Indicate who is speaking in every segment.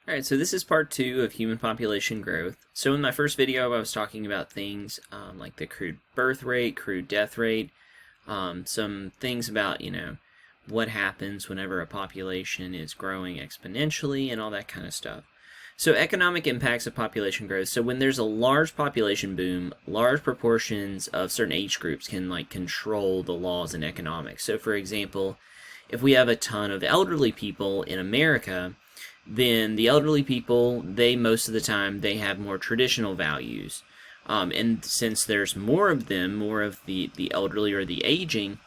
Speaker 1: Alright, so this is part two of human population growth. So in my first video, I was talking about things like the crude birth rate, crude death rate, some things about, what happens whenever a population is growing exponentially and all that kind of stuff. So economic impacts of population growth. So when there's a large population boom, large proportions of certain age groups can control the laws in economics. So for example, if we have a ton of elderly people in America, then the elderly people, they most of the time, they have more traditional values. And since there's more of them, more of the elderly or the aging,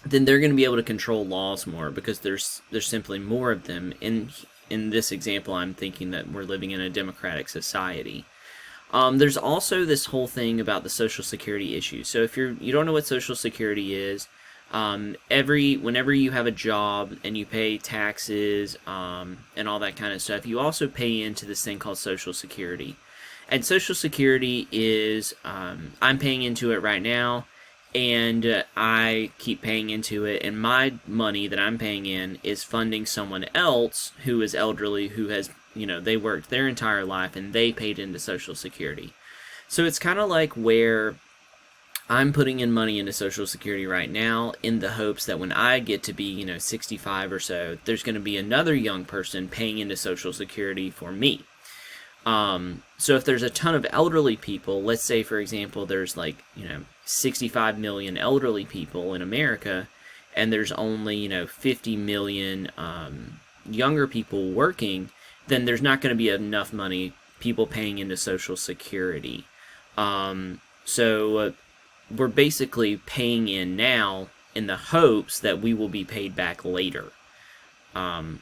Speaker 1: then they're going to be able to control laws more because there's simply more of them. In this example, I'm thinking that we're living in a democratic society. There's also this whole thing about the Social Security issue. So if you don't know what Social Security is, whenever you have a job and you pay taxes and all that kind of stuff, you also pay into this thing called Social Security. And Social Security is, I'm paying into it right now, and I keep paying into it, and my money that I'm paying in is funding someone else who is elderly, who has, they worked their entire life and they paid into Social Security. So it's kind of like where I'm putting in money into Social Security right now in the hopes that when I get to be, 65 or so, there's going to be another young person paying into Social Security for me. So if there's a ton of elderly people, let's say, for example, there's 65 million elderly people in America, and there's only, 50 million younger people working, then there's not going to be enough money, people paying into Social Security. So we're basically paying in now in the hopes that we will be paid back later,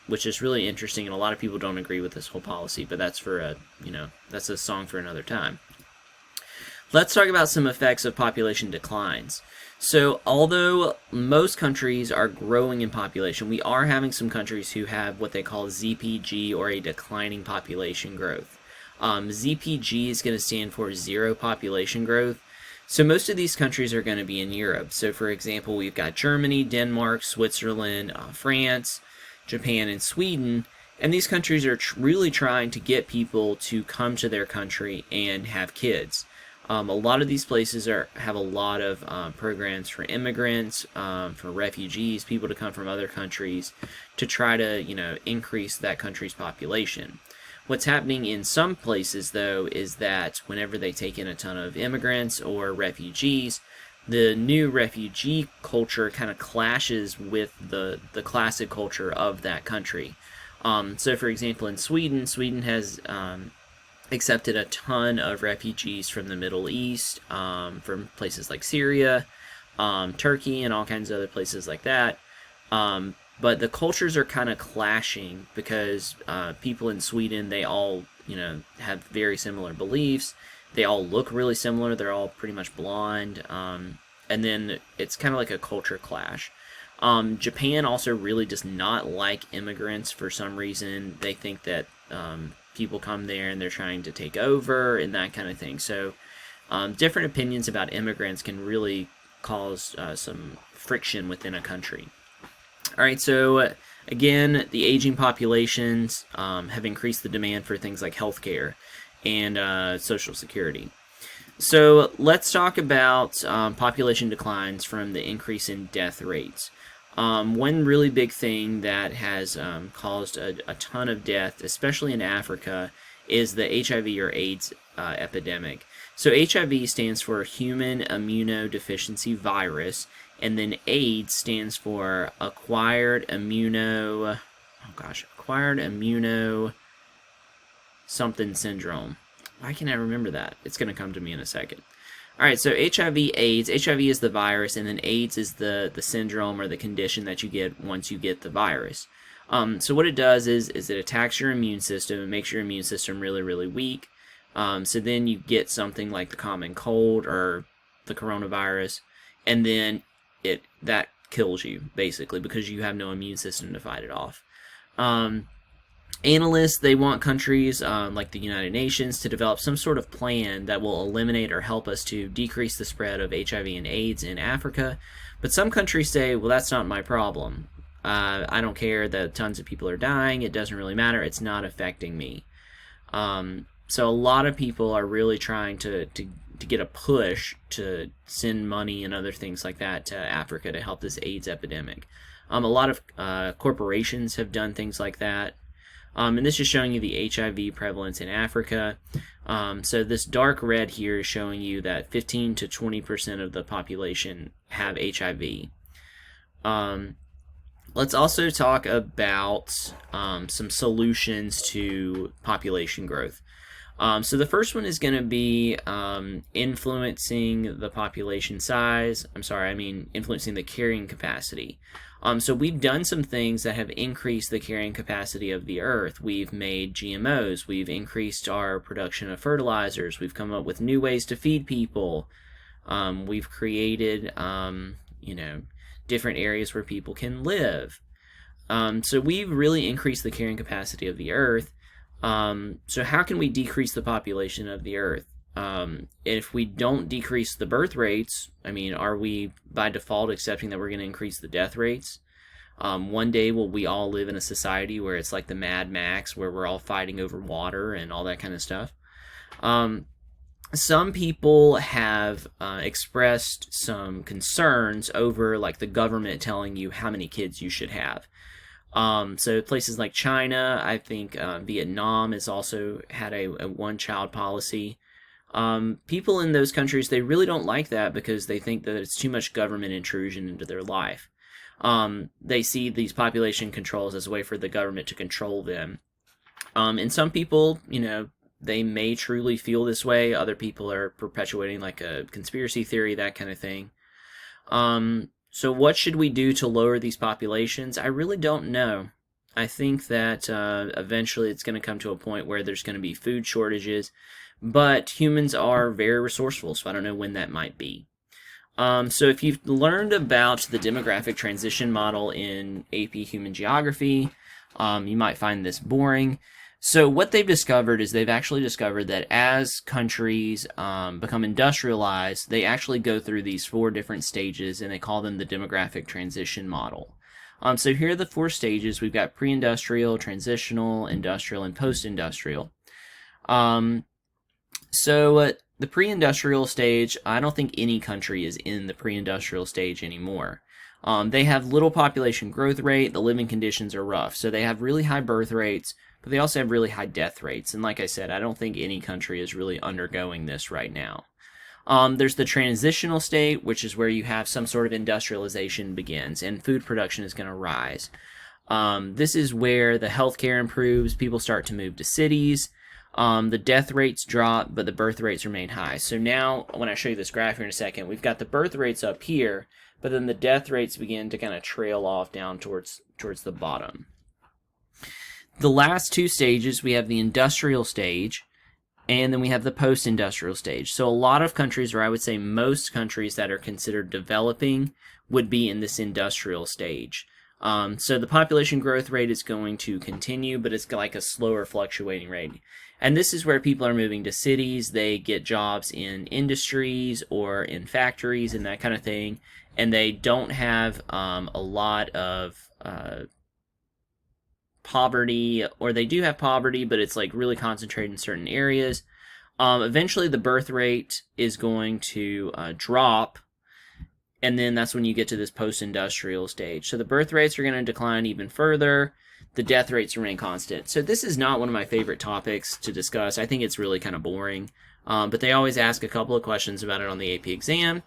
Speaker 1: which is really interesting, and a lot of people don't agree with this whole policy, but that's that's a song for another time. Let's talk about some effects of population declines. So although most countries are growing in population, we are having some countries who have what they call ZPG, or a declining population growth. ZPG is going to stand for zero population growth. So most of these countries are going to be in Europe. So for example, we've got Germany, Denmark, Switzerland, France, Japan, and Sweden. And these countries are really trying to get people to come to their country and have kids. A lot of these places have a lot of programs for immigrants, for refugees, people to come from other countries to try to, increase that country's population. What's happening in some places, though, is that whenever they take in a ton of immigrants or refugees, the new refugee culture kind of clashes with the classic culture of that country. So, for example, in Sweden has accepted a ton of refugees from the Middle East, from places like Syria, Turkey, and all kinds of other places like that. But the cultures are kind of clashing because people in Sweden, they all, have very similar beliefs. They all look really similar. They're all pretty much blonde. And then it's kind of like a culture clash. Japan also really does not like immigrants for some reason. They think that people come there and they're trying to take over and that kind of thing. So different opinions about immigrants can really cause some friction within a country. All right, so again, the aging populations have increased the demand for things like healthcare and Social Security. So let's talk about population declines from the increase in death rates. One really big thing that has caused a ton of death, especially in Africa, is the HIV or AIDS epidemic. So HIV stands for Human Immunodeficiency Virus, and then AIDS stands for Acquired Immuno something syndrome. Why can't I remember that? It's going to come to me in a second. All right, so HIV/AIDS. HIV is the virus, and then AIDS is the syndrome or the condition that you get once you get the virus. So what it does is it attacks your immune system and makes your immune system really, really weak. So then you get something like the common cold or the coronavirus, and then that kills you, basically, because you have no immune system to fight it off. Analysts, they want countries like the United Nations to develop some sort of plan that will eliminate or help us to decrease the spread of HIV and AIDS in Africa. But some countries say, well, that's not my problem. I don't care that tons of people are dying. It doesn't really matter. It's not affecting me. So a lot of people are really trying to get a push to send money and other things like that to Africa to help this AIDS epidemic. A lot of corporations have done things like that. And this is showing you the HIV prevalence in Africa. So this dark red here is showing you that 15 to 20% of the population have HIV. Let's also talk about some solutions to population growth. So the first one is going to be influencing the population size. Influencing the carrying capacity. So we've done some things that have increased the carrying capacity of the earth. We've made GMOs. We've increased our production of fertilizers. We've come up with new ways to feed people. We've created, different areas where people can live. So we've really increased the carrying capacity of the earth. So how can we decrease the population of the earth? If we don't decrease the birth rates, are we by default accepting that we're going to increase the death rates? One day will we all live in a society where it's like the Mad Max, where we're all fighting over water and all that kind of stuff? Some people have expressed some concerns over like the government telling you how many kids you should have. So places like China, I think Vietnam has also had a one-child policy. People in those countries, they really don't like that because they think that it's too much government intrusion into their life. They see these population controls as a way for the government to control them. And some people, they may truly feel this way. Other people are perpetuating like a conspiracy theory, that kind of thing. So what should we do to lower these populations? I really don't know. I think that eventually it's going to come to a point where there's going to be food shortages, but humans are very resourceful, so I don't know when that might be. So if you've learned about the demographic transition model in AP Human Geography, you might find this boring. So what they've discovered is they've actually discovered that as countries become industrialized, they actually go through these 4 different stages, and they call them the demographic transition model. So here are the 4 stages. We've got pre-industrial, transitional, industrial, and post-industrial. So the pre-industrial stage, I don't think any country is in the pre-industrial stage anymore. They have little population growth rate. The living conditions are rough. So they have really high birth rates, but they also have really high death rates. And like I said, I don't think any country is really undergoing this right now. There's the transitional state, which is where you have some sort of industrialization begins, and food production is going to rise. This is where the healthcare improves, people start to move to cities, the death rates drop, but the birth rates remain high. So now, when I show you this graph here in a second, we've got the birth rates up here, but then the death rates begin to kind of trail off down towards the bottom. The last 2 stages, we have the industrial stage, and then we have the post-industrial stage. So a lot of countries, or I would say most countries that are considered developing, would be in this industrial stage. So the population growth rate is going to continue, but it's like a slower fluctuating rate. And this is where people are moving to cities. They get jobs in industries or in factories and that kind of thing, and they don't have a lot of poverty, or they do have poverty, but it's like really concentrated in certain areas. Eventually the birth rate is going to drop, and then that's when you get to this post-industrial stage. So the birth rates are going to decline even further. The death rates remain constant. So this is not one of my favorite topics to discuss. I think it's really kind of boring, but they always ask a couple of questions about it on the AP exam.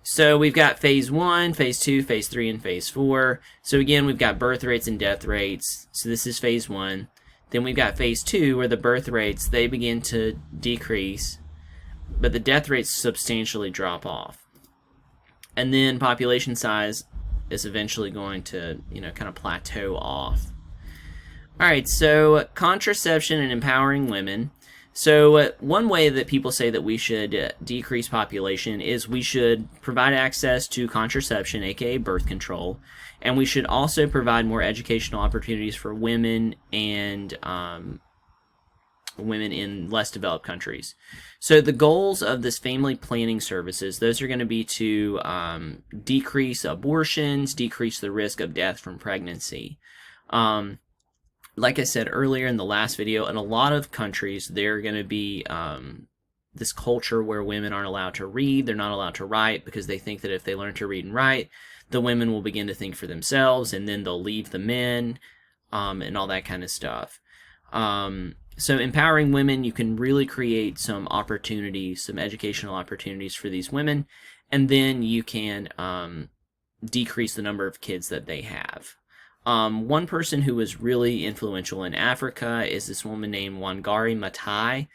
Speaker 1: So we've got phase 1, phase 2, phase 3, and phase 4. So again, we've got birth rates and death rates. So this is phase 1. Then we've got phase 2, where the birth rates, they begin to decrease, but the death rates substantially drop off. And then population size is eventually going to, kind of plateau off. All right, so contraception and empowering women. So one way that people say that we should decrease population is we should provide access to contraception, aka birth control, and we should also provide more educational opportunities for women and women in less developed countries. So the goals of this family planning services, those are going to be to decrease abortions, decrease the risk of death from pregnancy. Like I said earlier in the last video, in a lot of countries, they're going to be this culture where women aren't allowed to read, they're not allowed to write, because they think that if they learn to read and write, the women will begin to think for themselves, and then they'll leave the men, and all that kind of stuff. So empowering women, you can really create some opportunities, some educational opportunities for these women, and then you can decrease the number of kids that they have. One person who was really influential in Africa is this woman named Wangari Maathai,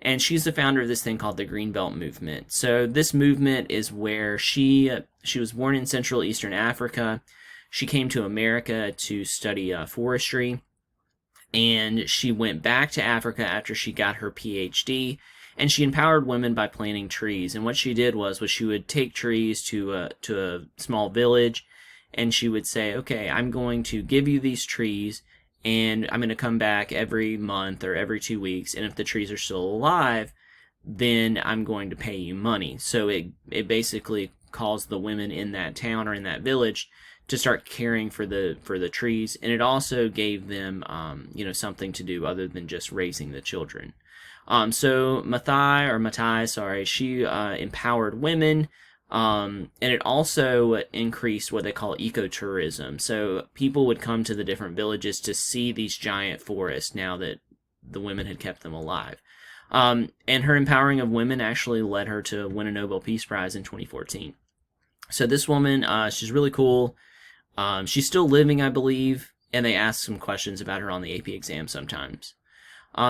Speaker 1: and she's the founder of this thing called the Greenbelt Movement. So this movement is where she was born in Central Eastern Africa. She came to America to study forestry, and she went back to Africa after she got her PhD, and she empowered women by planting trees. And what she did was she would take trees to a small village, and she would say, okay, I'm going to give you these trees, and I'm going to come back every month or every 2 weeks, and if the trees are still alive, then I'm going to pay you money. So it basically caused the women in that town or in that village to start caring for the trees, and it also gave them something to do other than just raising the children. So Maathai, she empowered women, and it also increased what they call ecotourism. So people would come to the different villages to see these giant forests now that the women had kept them alive. And her empowering of women actually led her to win a Nobel Peace Prize in 2014. So this woman, she's really cool. She's still living, I believe, and they ask some questions about her on the AP exam sometimes.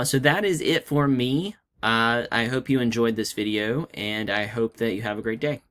Speaker 1: So that is it for me. I hope you enjoyed this video, and I hope that you have a great day.